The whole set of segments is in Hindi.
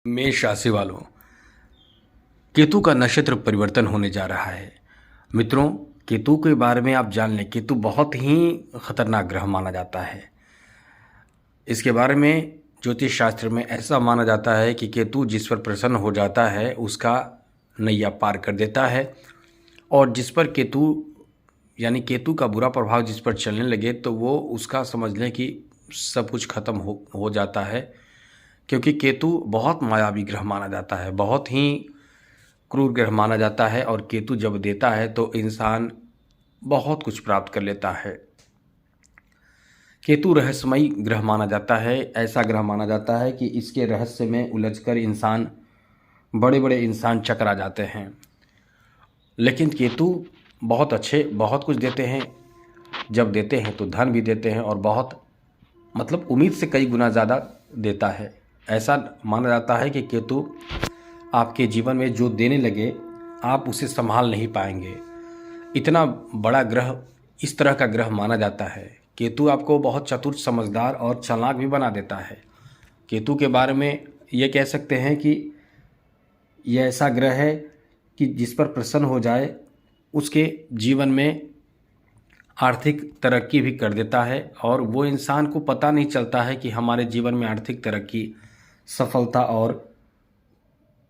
मेष राशि वालों, केतु का नक्षत्र परिवर्तन होने जा रहा है। मित्रों, केतु के बारे में आप जान लें, केतु बहुत ही खतरनाक ग्रह माना जाता है। इसके बारे में ज्योतिष शास्त्र में ऐसा माना जाता है कि केतु जिस पर प्रसन्न हो जाता है उसका नैया पार कर देता है, और जिस पर केतु यानी केतु का बुरा प्रभाव जिस पर चलने लगे तो वो उसका समझ लें कि सब कुछ खत्म हो जाता है। क्योंकि केतु बहुत मायावी ग्रह माना जाता है, बहुत ही क्रूर ग्रह माना जाता है, और केतु जब देता है तो इंसान बहुत कुछ प्राप्त कर लेता है। केतु रहस्यमयी ग्रह माना जाता है। ऐसा ग्रह माना जाता है कि इसके रहस्य में उलझकर इंसान बड़े बड़े इंसान चकरा जाते हैं। लेकिन केतु बहुत अच्छे बहुत कुछ देते हैं। जब देते हैं तो धन भी देते हैं, और बहुत मतलब उम्मीद से कई गुना ज़्यादा देता है। ऐसा माना जाता है कि केतु आपके जीवन में जो देने लगे आप उसे संभाल नहीं पाएंगे। इतना बड़ा ग्रह, इस तरह का ग्रह माना जाता है। केतु आपको बहुत चतुर, समझदार और चालाक भी बना देता है। केतु के बारे में ये कह सकते हैं कि यह ऐसा ग्रह है कि जिस पर प्रसन्न हो जाए उसके जीवन में आर्थिक तरक्की भी कर देता है, और वो इंसान को पता नहीं चलता है कि हमारे जीवन में आर्थिक तरक्की, सफलता और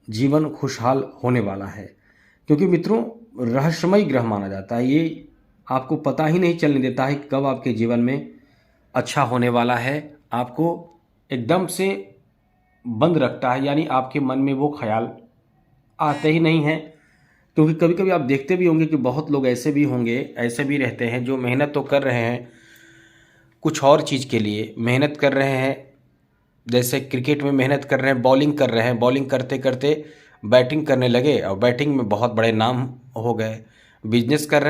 जीवन खुशहाल होने वाला है। क्योंकि मित्रों, रहस्यमय ग्रह माना जाता है। ये आपको पता ही नहीं चलने देता है कि कब आपके जीवन में अच्छा होने वाला है। आपको एकदम से बंद रखता है, यानी आपके मन में वो ख्याल आते ही नहीं हैं। क्योंकि कभी कभी आप देखते भी होंगे कि बहुत लोग ऐसे भी रहते हैं जो मेहनत तो कर रहे हैं, कुछ और चीज़ के लिए मेहनत कर रहे हैं। जैसे क्रिकेट में मेहनत कर रहे हैं, बॉलिंग कर रहे हैं, बॉलिंग करते करते बैटिंग करने लगे और बैटिंग में बहुत बड़े नाम हो गए। बिजनेस कर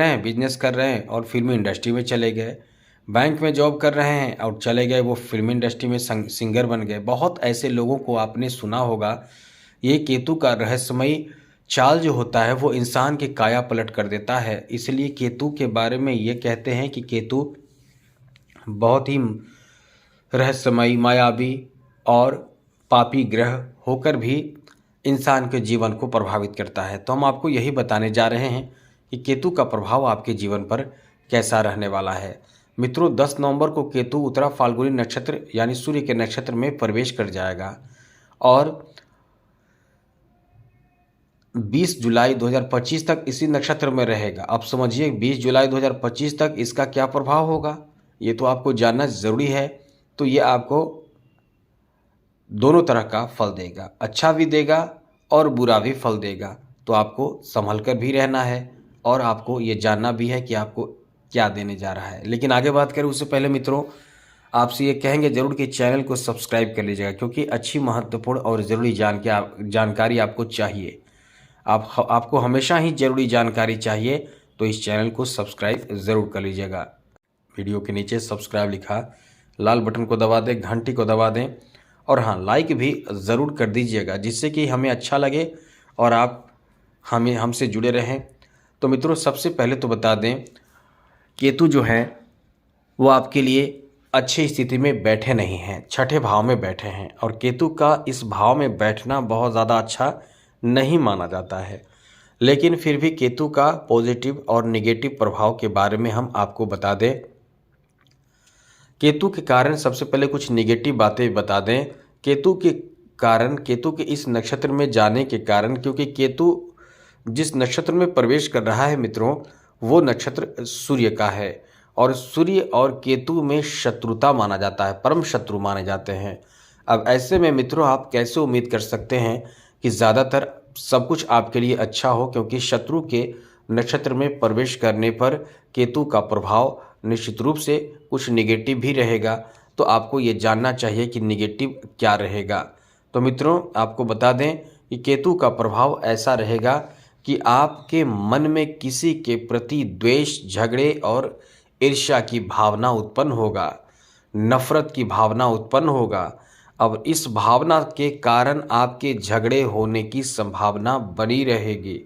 रहे हैं और फिल्मी इंडस्ट्री में चले गए। बैंक में जॉब कर रहे हैं और चले गए वो फिल्मी इंडस्ट्री में सिंगर बन गए। बहुत ऐसे लोगों को आपने सुना होगा। ये केतु का रहस्यमयी चाल जो होता है वो इंसान के काया पलट कर देता है। इसलिए केतु के बारे में ये कहते हैं कि केतु बहुत ही रहस्यमयी, मायावी और पापी ग्रह होकर भी इंसान के जीवन को प्रभावित करता है। तो हम आपको यही बताने जा रहे हैं कि केतु का प्रभाव आपके जीवन पर कैसा रहने वाला है। मित्रों, 10 नवंबर को केतु उत्तरा फाल्गुनी नक्षत्र यानी सूर्य के नक्षत्र में प्रवेश कर जाएगा, और 20 जुलाई 2025 तक इसी नक्षत्र में रहेगा। अब समझिए 20 जुलाई 2025 तक इसका क्या प्रभाव होगा, ये तो आपको जानना ज़रूरी है। तो ये आपको दोनों तरह का फल देगा, अच्छा भी देगा और बुरा भी फल देगा। तो आपको संभल कर भी रहना है, और आपको ये जानना भी है कि आपको क्या देने जा रहा है। लेकिन आगे बात करें उससे पहले मित्रों, आपसे ये कहेंगे ज़रूर कि चैनल को सब्सक्राइब कर लीजिएगा, क्योंकि अच्छी, महत्वपूर्ण और ज़रूरी जानकारी आपको चाहिए। आपको हमेशा ही ज़रूरी जानकारी चाहिए, तो इस चैनल को सब्सक्राइब ज़रूर कर लीजिएगा। वीडियो के नीचे सब्सक्राइब लिखा लाल बटन को दबा दें, घंटी को दबा दें, और हाँ, लाइक भी ज़रूर कर दीजिएगा, जिससे कि हमें अच्छा लगे और आप हमसे जुड़े रहें। तो मित्रों, सबसे पहले तो बता दें, केतु जो है वो आपके लिए अच्छी स्थिति में बैठे नहीं हैं, छठे भाव में बैठे हैं, और केतु का इस भाव में बैठना बहुत ज़्यादा अच्छा नहीं माना जाता है। लेकिन फिर भी केतु का पॉजिटिव और नेगेटिव प्रभाव के बारे में हम आपको बता दें। केतु के कारण सबसे पहले कुछ नेगेटिव बातें बता दें। केतु के कारण, केतु के इस नक्षत्र में जाने के कारण, क्योंकि केतु जिस नक्षत्र में प्रवेश कर रहा है मित्रों, वो नक्षत्र सूर्य का है, और सूर्य और केतु में शत्रुता माना जाता है, परम शत्रु माने जाते हैं। अब ऐसे में मित्रों, आप कैसे उम्मीद कर सकते हैं कि ज़्यादातर सब कुछ आपके लिए अच्छा हो, क्योंकि शत्रु के नक्षत्र में प्रवेश करने पर केतु का प्रभाव निश्चित रूप से कुछ निगेटिव भी रहेगा। तो आपको ये जानना चाहिए कि निगेटिव क्या रहेगा। तो मित्रों, आपको बता दें कि केतु का प्रभाव ऐसा रहेगा कि आपके मन में किसी के प्रति द्वेष, झगड़े और ईर्ष्या की भावना उत्पन्न होगा, नफरत की भावना उत्पन्न होगा। अब इस भावना के कारण आपके झगड़े होने की संभावना बनी रहेगी।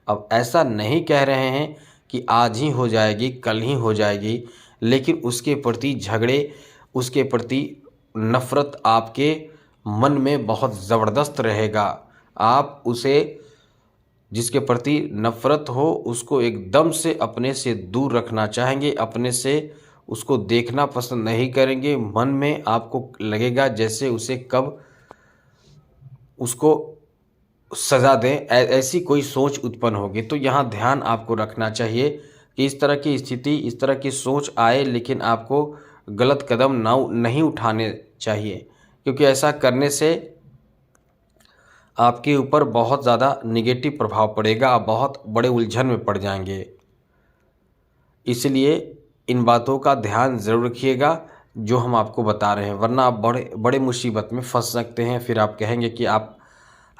अब ऐसा नहीं कह रहे हैं कि आज ही हो जाएगी, कल ही हो जाएगी, लेकिन उसके प्रति झगड़े, उसके प्रति नफरत आपके मन में बहुत ज़बरदस्त रहेगा। आप उसे जिसके प्रति नफ़रत हो उसको एकदम से अपने से दूर रखना चाहेंगे, अपने से उसको देखना पसंद नहीं करेंगे। मन में आपको लगेगा जैसे उसे कब उसको सज़ा दें, ऐसी कोई सोच उत्पन्न होगी। तो यहाँ ध्यान आपको रखना चाहिए कि इस तरह की स्थिति, इस तरह की सोच आए, लेकिन आपको गलत कदम नहीं उठाने चाहिए, क्योंकि ऐसा करने से आपके ऊपर बहुत ज़्यादा नेगेटिव प्रभाव पड़ेगा। आप बहुत बड़े उलझन में पड़ जाएंगे। इसलिए इन बातों का ध्यान ज़रूर रखिएगा जो हम आपको बता रहे हैं, वरना आप बड़े मुसीबत में फंस सकते हैं। फिर आप कहेंगे कि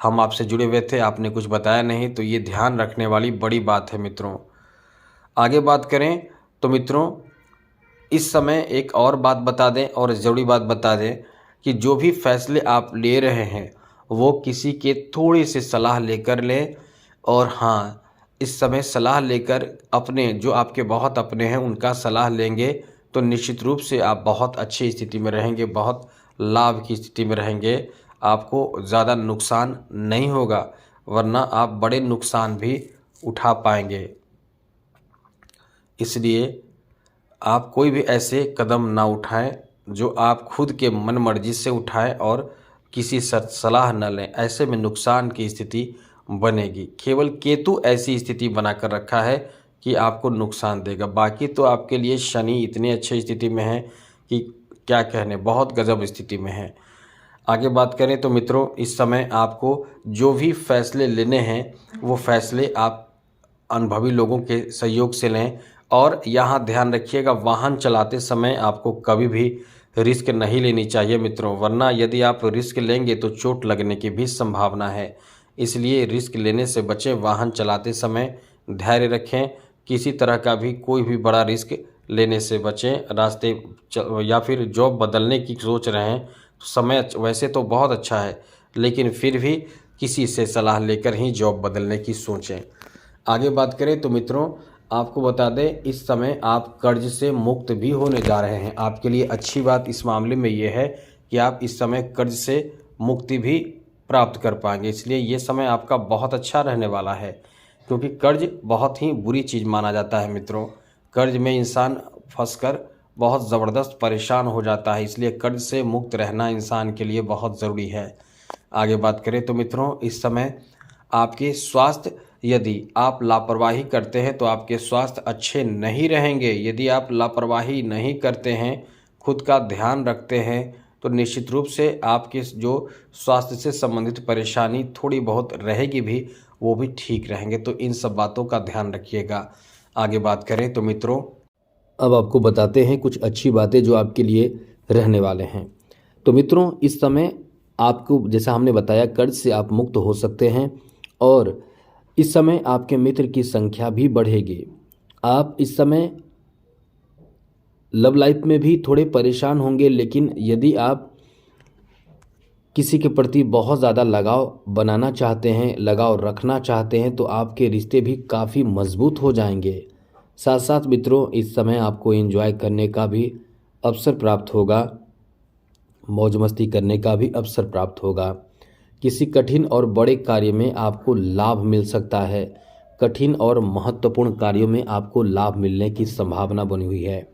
हम आपसे जुड़े हुए थे, आपने कुछ बताया नहीं। तो ये ध्यान रखने वाली बड़ी बात है मित्रों। आगे बात करें तो मित्रों, इस समय एक और बात बता दें और ज़रूरी बात बता दें कि जो भी फैसले आप ले रहे हैं वो किसी के थोड़ी सी सलाह लेकर लें। और हाँ, इस समय सलाह लेकर अपने जो आपके बहुत अपने हैं उनका सलाह लेंगे तो निश्चित रूप से आप बहुत अच्छी स्थिति में रहेंगे, बहुत लाभ की स्थिति में रहेंगे। आपको ज़्यादा नुकसान नहीं होगा, वरना आप बड़े नुकसान भी उठा पाएंगे। इसलिए आप कोई भी ऐसे कदम ना उठाएं जो आप खुद के मन मर्जी से उठाएं और किसी सलाह न लें। ऐसे में नुकसान की स्थिति बनेगी। केवल केतु ऐसी स्थिति बनाकर रखा है कि आपको नुकसान देगा। बाकी तो आपके लिए शनि इतनी अच्छी स्थिति में है कि क्या कहने, बहुत गजब स्थिति में है। आगे बात करें तो मित्रों, इस समय आपको जो भी फैसले लेने हैं वो फैसले आप अनुभवी लोगों के सहयोग से लें। और यहाँ ध्यान रखिएगा, वाहन चलाते समय आपको कभी भी रिस्क नहीं लेनी चाहिए मित्रों, वरना यदि आप रिस्क लेंगे तो चोट लगने की भी संभावना है। इसलिए रिस्क लेने से बचें। वाहन चलाते समय धैर्य रखें, किसी तरह का भी कोई भी बड़ा रिस्क लेने से बचें। रास्ते या फिर जॉब बदलने की सोच रहे हैं तो समय वैसे तो बहुत अच्छा है, लेकिन फिर भी किसी से सलाह लेकर ही जॉब बदलने की सोचें। आगे बात करें तो मित्रों, आपको बता दें इस समय आप कर्ज से मुक्त भी होने जा रहे हैं। आपके लिए अच्छी बात इस मामले में ये है कि आप इस समय कर्ज से मुक्ति भी प्राप्त कर पाएंगे। इसलिए ये समय आपका बहुत अच्छा रहने वाला है, क्योंकि कर्ज बहुत ही बुरी चीज़ माना जाता है मित्रों। कर्ज में इंसान फंसकर बहुत ज़बरदस्त परेशान हो जाता है। इसलिए कर्ज से मुक्त रहना इंसान के लिए बहुत ज़रूरी है। आगे बात करें तो मित्रों, इस समय आपके स्वास्थ्य, यदि आप लापरवाही करते हैं तो आपके स्वास्थ्य अच्छे नहीं रहेंगे। यदि आप लापरवाही नहीं करते हैं, खुद का ध्यान रखते हैं, तो निश्चित रूप से आपके जो स्वास्थ्य से संबंधित परेशानी थोड़ी बहुत रहेगी भी, वो भी ठीक रहेंगे। तो इन सब बातों का ध्यान रखिएगा। आगे बात करें तो मित्रों, अब आपको बताते हैं कुछ अच्छी बातें जो आपके लिए रहने वाले हैं। तो मित्रों, इस समय आपको जैसा हमने बताया, कर्ज से आप मुक्त हो सकते हैं और इस समय आपके मित्र की संख्या भी बढ़ेगी। आप इस समय लव लाइफ में भी थोड़े परेशान होंगे, लेकिन यदि आप किसी के प्रति बहुत ज़्यादा लगाव बनाना चाहते हैं, लगाव रखना चाहते हैं, तो आपके रिश्ते भी काफ़ी मजबूत हो जाएंगे। साथ साथ मित्रों, इस समय आपको एंजॉय करने का भी अवसर प्राप्त होगा, मौज मस्ती करने का भी अवसर प्राप्त होगा। किसी कठिन और बड़े कार्य में आपको लाभ मिल सकता है। कठिन और महत्वपूर्ण कार्यों में आपको लाभ मिलने की संभावना बनी हुई है।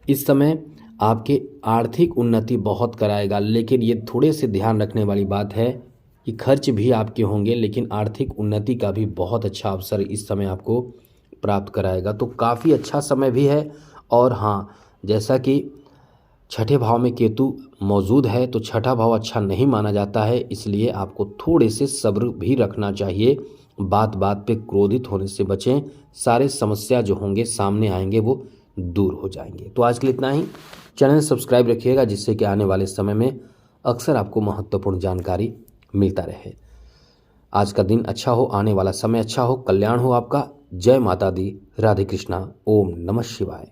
इस समय आपके आर्थिक उन्नति बहुत कराएगा, लेकिन ये थोड़े से ध्यान रखने वाली बात है कि खर्च भी आपके होंगे, लेकिन आर्थिक उन्नति का भी बहुत अच्छा अवसर इस समय आपको प्राप्त कराएगा। तो काफ़ी अच्छा समय भी है। और हाँ, जैसा कि छठे भाव में केतु मौजूद है, तो छठा भाव अच्छा नहीं माना जाता है। इसलिए आपको थोड़े से सब्र भी रखना चाहिए। बात बात पे क्रोधित होने से बचें। सारे समस्या जो होंगे सामने आएंगे वो दूर हो जाएंगे। तो आज के लिए इतना ही। चैनल सब्सक्राइब रखिएगा, जिससे कि आने वाले समय में अक्सर आपको महत्वपूर्ण जानकारी मिलता रहे। आज का दिन अच्छा हो, आने वाला समय अच्छा हो, कल्याण हो आपका। जय माता दी, राधे कृष्णा, ओम नमः शिवाय।